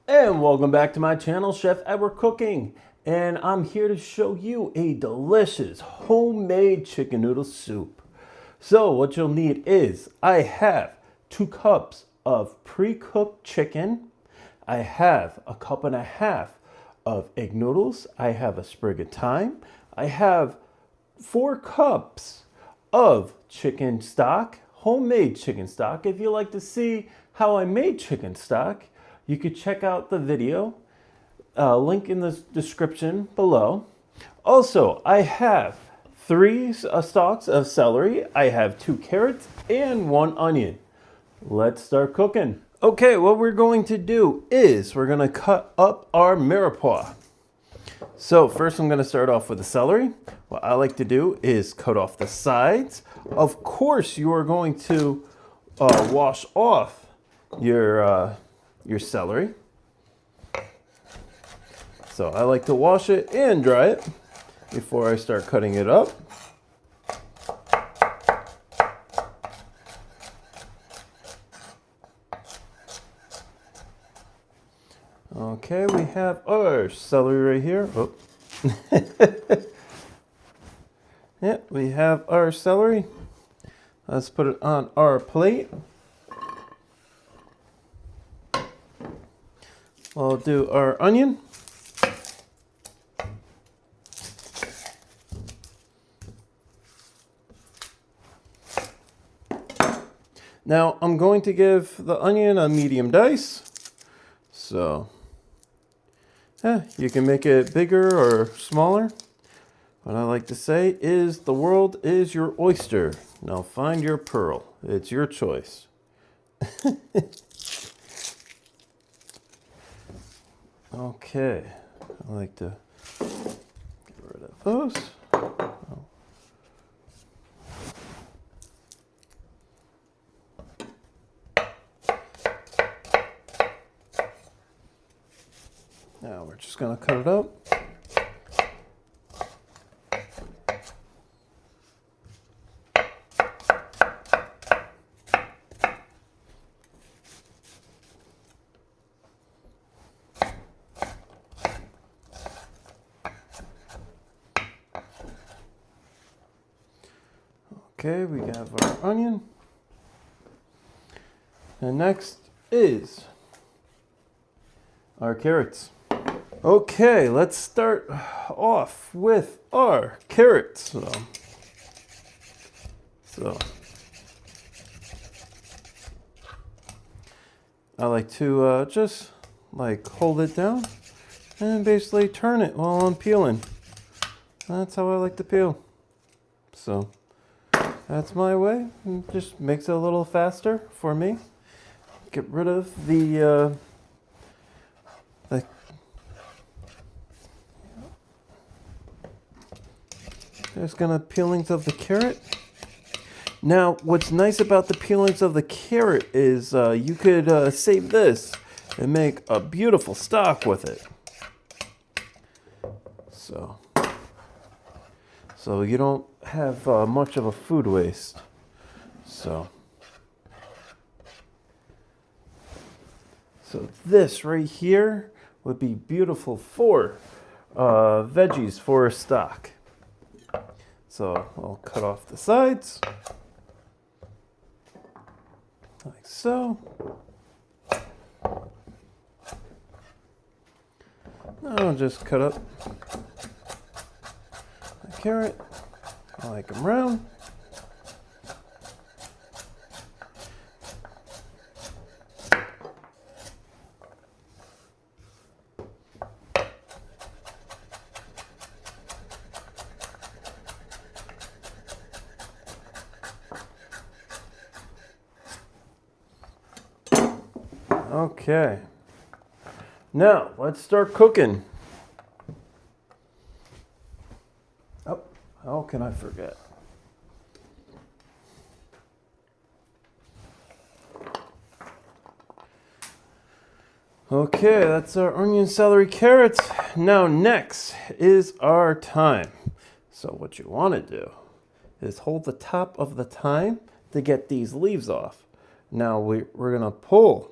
And welcome back to my channel, Chef Edward Cooking. And I'm here to show you a delicious homemade chicken noodle soup. So what you'll need is, I have 2 cups of pre-cooked chicken. I have a cup and a half of egg noodles. I have a sprig of thyme. I have 4 cups of chicken stock, homemade chicken stock. If you like to see how I made chicken stock, you could check out the video, link in the description below. Also, I have 3 stalks of celery, I have 2 carrots, and 1 onion. Let's start cooking. Okay, what we're going to do is we're going to cut up our mirepoix. So first I'm going to start off with the celery. What I like to do is cut off the sides. Of course, you are going to wash off your celery. So I like to wash it and dry it before I start cutting it up. Okay, we have our celery right here. Oh. Yeah, we have our celery. Let's put it on our plate. We'll do our onion. Now I'm going to give the onion a medium dice. So yeah, you can make it bigger or smaller. What I like to say is the world is your oyster. Now find your pearl. It's your choice. Okay, I like to get rid of those. Oh. Now we're just going to cut it up. Okay, we have our onion. And next is our carrots. Okay, let's start off with our carrots. So I like to just like hold it down and basically turn it while I'm peeling. That's how I like to peel. So that's my way. It just makes it a little faster for me. Get rid of there's gonna peelings of the carrot. Now, what's nice about the peelings of the carrot is you could save this and make a beautiful stock with it. So you don't have much of a food waste. So this right here would be beautiful for veggies for stock. So I'll cut off the sides like so. I'll just cut up the carrot. I like them round. Okay, now let's start cooking. Oh, how can I forget? Okay, that's our onion, celery, carrots. Now next is our thyme. So what you want to do is hold the top of the thyme to get these leaves off. Now we're going to pull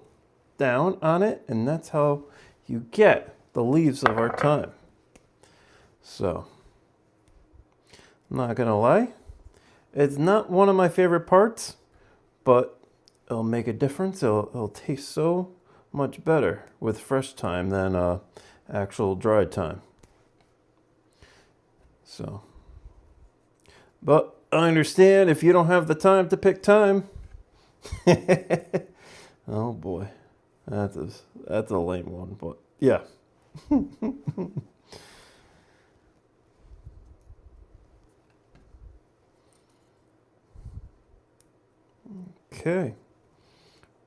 down on it, and that's how you get the leaves of our thyme. So, I'm not gonna lie, it's not one of my favorite parts, but it'll make a difference. It'll taste so much better with fresh thyme than actual dried thyme. So, but I understand if you don't have the time to pick thyme. Oh boy, that's a lame one, but yeah. Okay,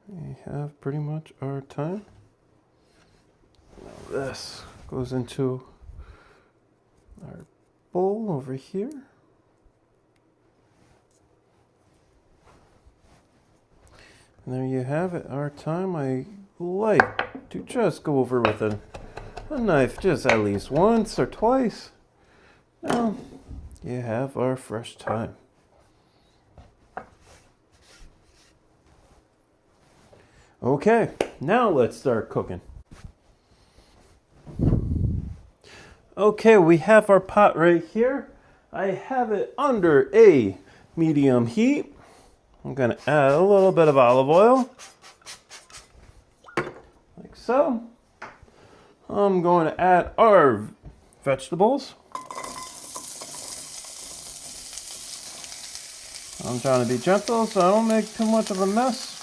we have pretty much our thyme. Now this goes into our bowl over here. And there you have it, our thyme. I like to just go over with a knife just at least once or twice. Now you have our fresh thyme. Okay, now let's start cooking. Okay, we have our pot right here. I have it under a medium heat. I'm going to add a little bit of olive oil, like so. I'm going to add our vegetables. I'm trying to be gentle so I don't make too much of a mess.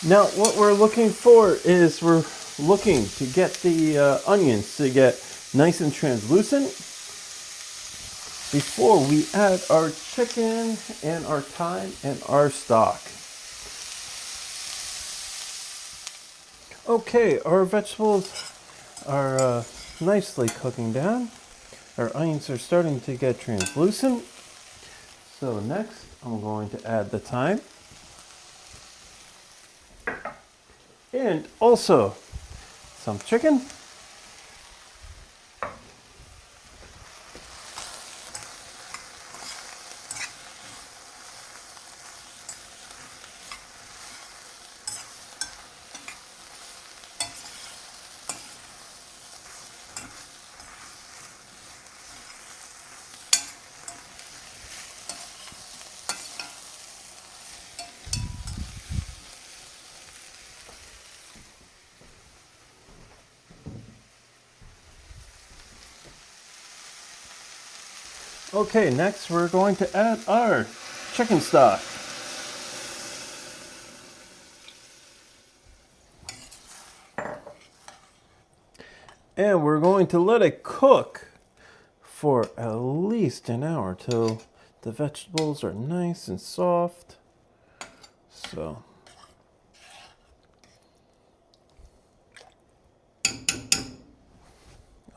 Now what we're looking for is we're looking to get the onions to get nice and translucent before we add our chicken and our thyme and our stock. Okay, our vegetables are nicely cooking down. Our onions are starting to get translucent. So next I'm going to add the thyme. And also some chicken. Okay, next we're going to add our chicken stock. And we're going to let it cook for at least an hour till the vegetables are nice and soft. So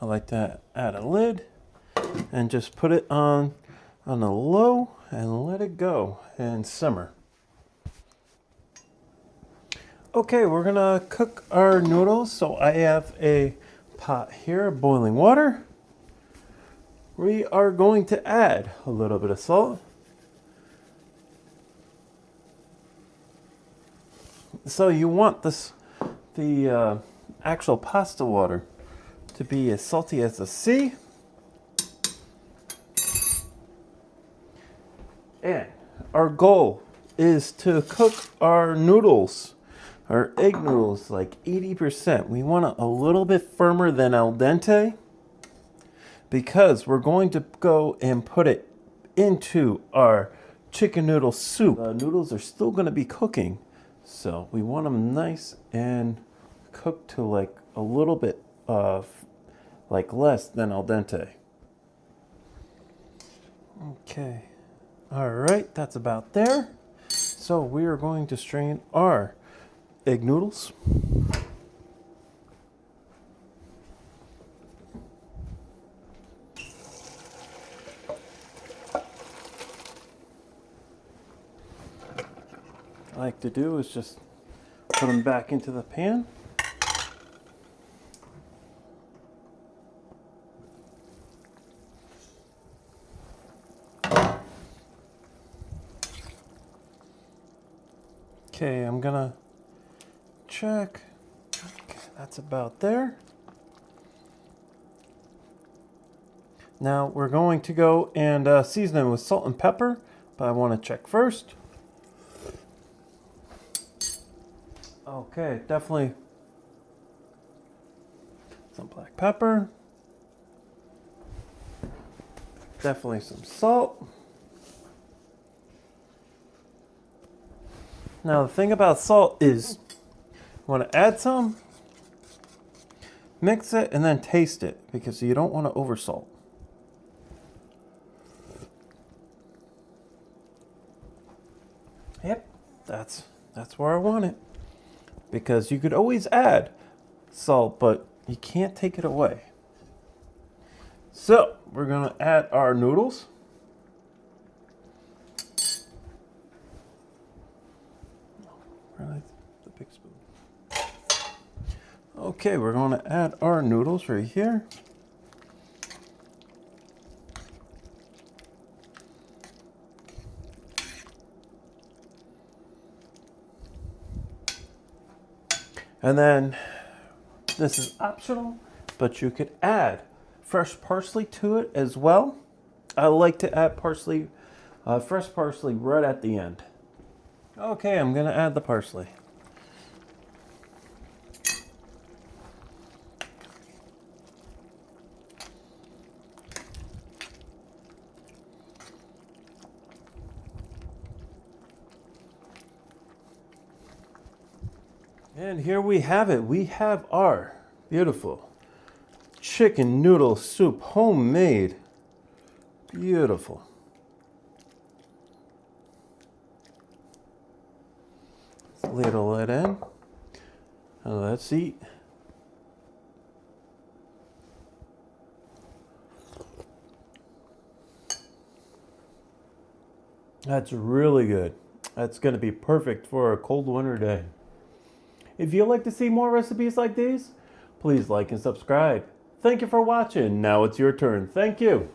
I like to add a lid and just put it on a low and let it go and simmer. Okay, we're gonna cook our noodles. So I have a pot here, boiling water. We are going to add a little bit of salt. So you want the actual pasta water to be as salty as the sea. And our goal is to cook our noodles, our egg noodles, like 80%. We want it a little bit firmer than al dente because we're going to go and put it into our chicken noodle soup. The noodles are still going to be cooking, so we want them nice and cooked to like a little bit of like less than al dente. Okay. All right, that's about there. So we are going to strain our egg noodles. I like to do is just Put them back into the pan. Okay, I'm gonna check. Okay, that's about there. Now we're going to go and season it with salt and pepper, but I want to check first. Okay, definitely some black pepper. Definitely some salt. Now the thing about salt is, you want to add some, mix it, and then taste it, because you don't want to oversalt. Yep, that's where I want it. Because you could always add salt, but you can't take it away. So we're gonna add our noodles. The big spoon. Okay, we're gonna add our noodles right here. And then, this is optional, but you could add fresh parsley to it as well. I like to add parsley, fresh parsley right at the end. Okay, I'm gonna add the parsley. And here we have it. We have our beautiful chicken noodle soup, homemade. Beautiful. Let's ladle it in. And let's eat. That's really good. That's going to be perfect for a cold winter day. If you'd like to see more recipes like these, please like and subscribe. Thank you for watching. Now it's your turn. Thank you.